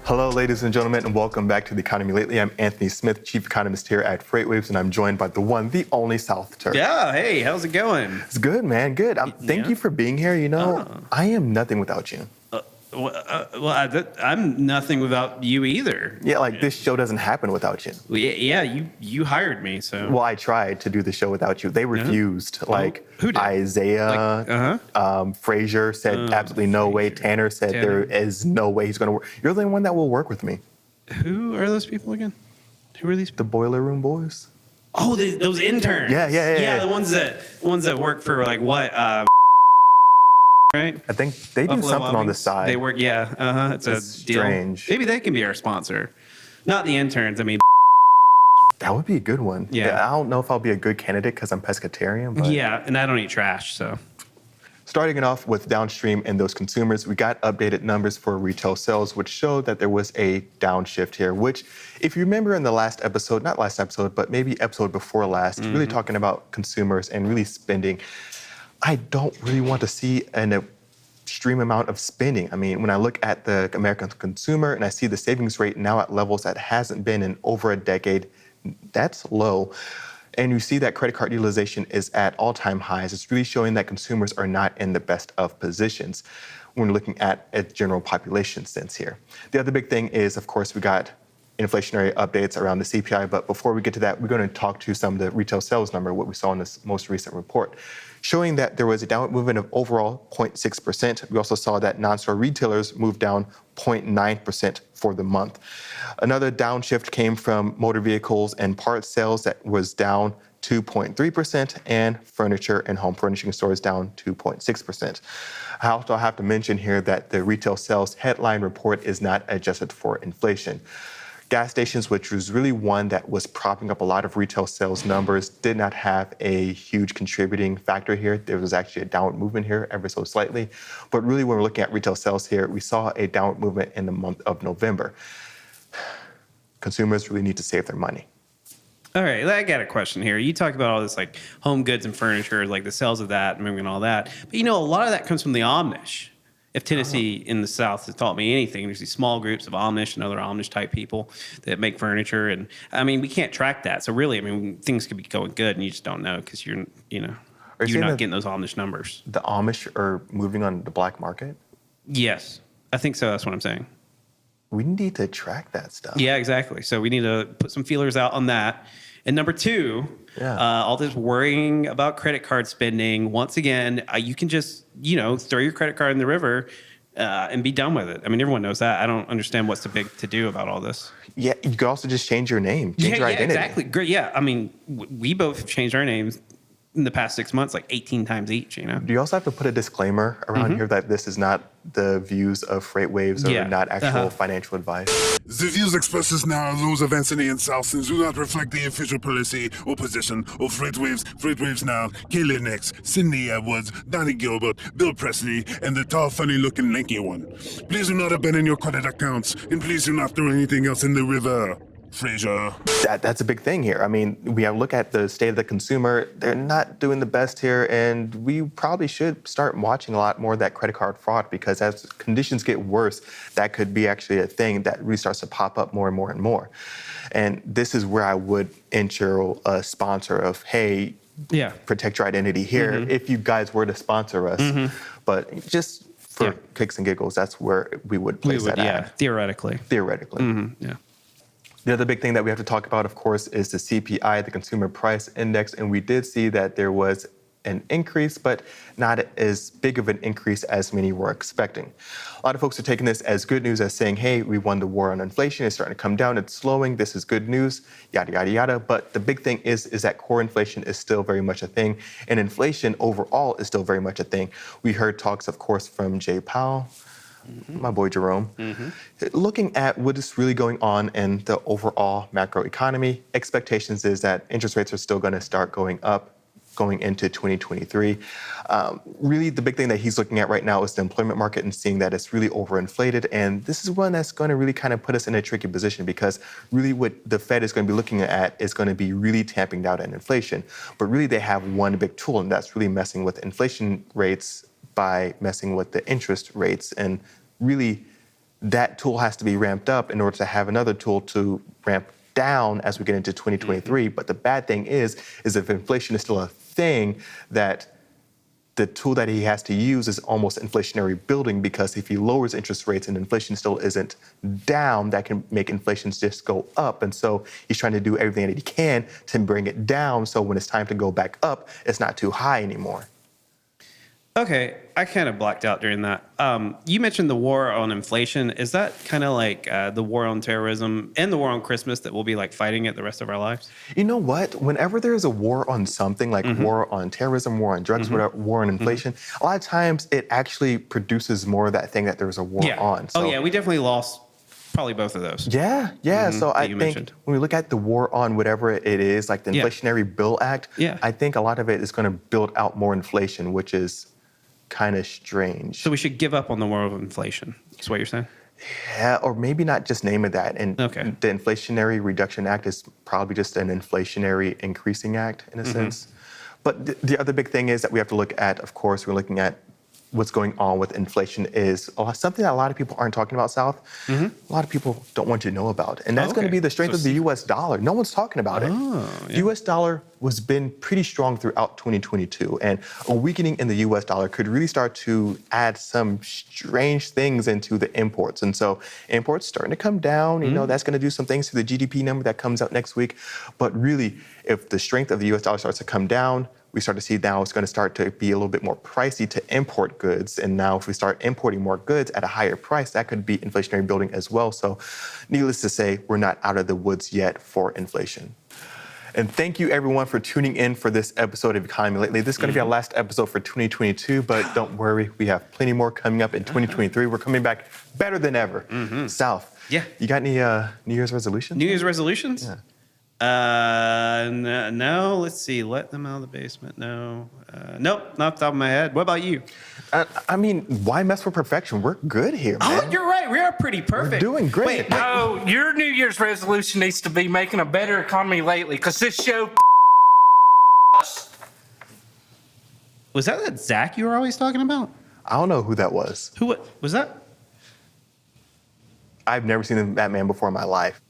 Hello, ladies and gentlemen, and welcome back to The Economy Lately. I'm Anthony Smith, Chief Economist here at FreightWaves, and I'm joined by the one, the only South Turk. Yeah, hey, how's it going? It's good, man, good. Thank you for being here. You know, I am nothing without you. I'm nothing without you either. Yeah, like this show doesn't happen without you. Well, yeah, you hired me, so. Well, I tried to do the show without you. They refused. Who did? Isaiah, Frazier said absolutely no way. Tanner said there is no way he's going to work. You're the one that will work with me. Who are those people again? Who are these people? The Boiler Room Boys. Oh, those interns. Yeah. The ones that work for like what? Right? I think they do Buffalo something on the Wings. side. They work, yeah. It's a deal. Strange. Maybe they can be our sponsor. Not the interns. I mean, That would be a good one. Yeah. I don't know if I'll be a good candidate because I'm pescatarian. But yeah, and I don't eat trash, so. Starting it off with downstream and those consumers, we got updated numbers for retail sales, which showed that there was a downshift here, which, if you remember in the last episode, not last episode, but maybe episode before last, really talking about consumers and really spending, I don't really want to see an extreme amount of spending. I mean, when I look at the American consumer and I see the savings rate now at levels that hasn't been in over a decade, that's low. And you see that credit card utilization is at all-time highs. It's really showing that consumers are not in the best of positions when we're looking at a general population sense here. The other big thing is, of course, we got inflationary updates around the CPI. But before we get to that, we're going to talk to some of the retail sales number, what we saw in this most recent report, showing that there was a downward movement of overall 0.6%. We also saw that non-store retailers moved down 0.9% for the month. Another downshift came from motor vehicles and parts sales that was down 2.3%, and furniture and home furnishing stores down 2.6%. I also have to mention here that the retail sales headline report is not adjusted for inflation. Gas stations, which was really one that was propping up a lot of retail sales numbers, did not have a huge contributing factor here. There was actually a downward movement here ever so slightly. But really, when we're looking at retail sales here, we saw a downward movement in the month of November. Consumers really need to save their money. All right, I got a question here. You talk about all this like home goods and furniture, like the sales of that and all that. But you know, a lot of that comes from the Amish. If Tennessee in the South has taught me anything, there's these small groups of Amish and other Amish type people that make furniture. And I mean, we can't track that. So really, I mean, things could be going good and you just don't know because you're not getting those Amish numbers. The Amish are moving on the black market? Yes, I think so. That's what I'm saying. We need to track that stuff. Yeah, exactly. So we need to put some feelers out on that. And number two, all this worrying about credit card spending. Once again, you can just, throw your credit card in the river and be done with it. I mean, everyone knows that. I don't understand what's the big to do about all this. Yeah, you could also just change your name, change your identity. Exactly. Great. Yeah, I mean, we both have changed our names in the past 6 months, like 18 times each, Do you also have to put a disclaimer around here that this is not the views of FreightWaves or not actual financial advice? The views expressed now are those of Anthony and South and do not reflect the official policy or position of FreightWaves, FreightWaves Now, Kayla Nix, Cindy Edwards, Donnie Gilbert, Bill Presley, and the tall, funny-looking lanky one. Please do not abandon your credit accounts, and please do not throw anything else in the river. Frazier. That's a big thing here. I mean, we have to look at the state of the consumer. They're not doing the best here, and we probably should start watching a lot more of that credit card fraud because as conditions get worse, that could be actually a thing that really starts to pop up more and more and more. And this is where I would enter a sponsor of, hey, protect your identity here if you guys were to sponsor us. But just for kicks and giggles, that's where we would place that at. Theoretically. The other big thing that we have to talk about, of course, is the CPI, the Consumer Price Index, and we did see that there was an increase, but not as big of an increase as many were expecting. A lot of folks are taking this as good news, as saying, hey, we won the war on inflation, it's starting to come down, it's slowing, this is good news, yada, yada, yada. But the big thing is that core inflation is still very much a thing, and inflation overall is still very much a thing. We heard talks, of course, from Jay Powell, my boy Jerome, looking at what is really going on in the overall macroeconomy. Expectations is that interest rates are still going to start going up going into 2023. Really, the big thing that he's looking at right now is the employment market and seeing that it's really overinflated. And this is one that's going to really kind of put us in a tricky position because really what the Fed is going to be looking at is going to be really tamping down on inflation. But really, they have one big tool, and that's really messing with inflation rates by messing with the interest rates and really that tool has to be ramped up in order to have another tool to ramp down as we get into 2023. But the bad thing is if inflation is still a thing, that the tool that he has to use is almost inflationary building, because if he lowers interest rates and inflation still isn't down, that can make inflation just go up. And so he's trying to do everything that he can to bring it down, so when it's time to go back up, it's not too high anymore. Okay, I kind of blacked out during that. You mentioned the war on inflation. Is that kind of like the war on terrorism and the war on Christmas, that we'll be like fighting it the rest of our lives? You know what? Whenever there's a war on something, like war on terrorism, war on drugs, whatever, war on inflation, a lot of times it actually produces more of that thing that there's a war on. So, we definitely lost probably both of those. Yeah. So I think mentioned. when we look at the war on whatever it is, like the Inflationary Bill Act, I think a lot of it is going to build out more inflation, which is kind of strange. So we should give up on the war of inflation. Is what you're saying? Yeah, or maybe not just name it that. And the Inflationary Reduction Act is probably just an inflationary increasing act in a sense. But the other big thing is that we have to look at, of course, we're looking at what's going on with inflation is something that a lot of people aren't talking about, South. A lot of people don't want you to know about. And that's going to be the strength of the U.S. dollar. No one's talking about it. The U.S. dollar has been pretty strong throughout 2022. And a weakening in the U.S. dollar could really start to add some strange things into the imports. And so imports starting to come down. You know, that's going to do some things to the GDP number that comes out next week. But really, if the strength of the U.S. dollar starts to come down, we start to see now it's going to start to be a little bit more pricey to import goods. And now if we start importing more goods at a higher price, that could be inflationary building as well. So needless to say, we're not out of the woods yet for inflation. And thank you, everyone, for tuning in for this episode of Economy Lately. This is going to be our last episode for 2022, but don't worry, we have plenty more coming up in 2023. We're coming back better than ever. South, you got any New Year's resolutions? New Year's resolutions? Yeah. No. Let's see. Let them out of the basement. No. Nope. Not off the top of my head. What about you? I mean, why mess with perfection? We're good here, man. Oh, you're right. We are pretty perfect. We're doing great. Wait, No, your New Year's resolution needs to be making a better economy lately, because this show. was that Zach you were always talking about? I don't know who that was. Who was that? I've never seen that man before in my life.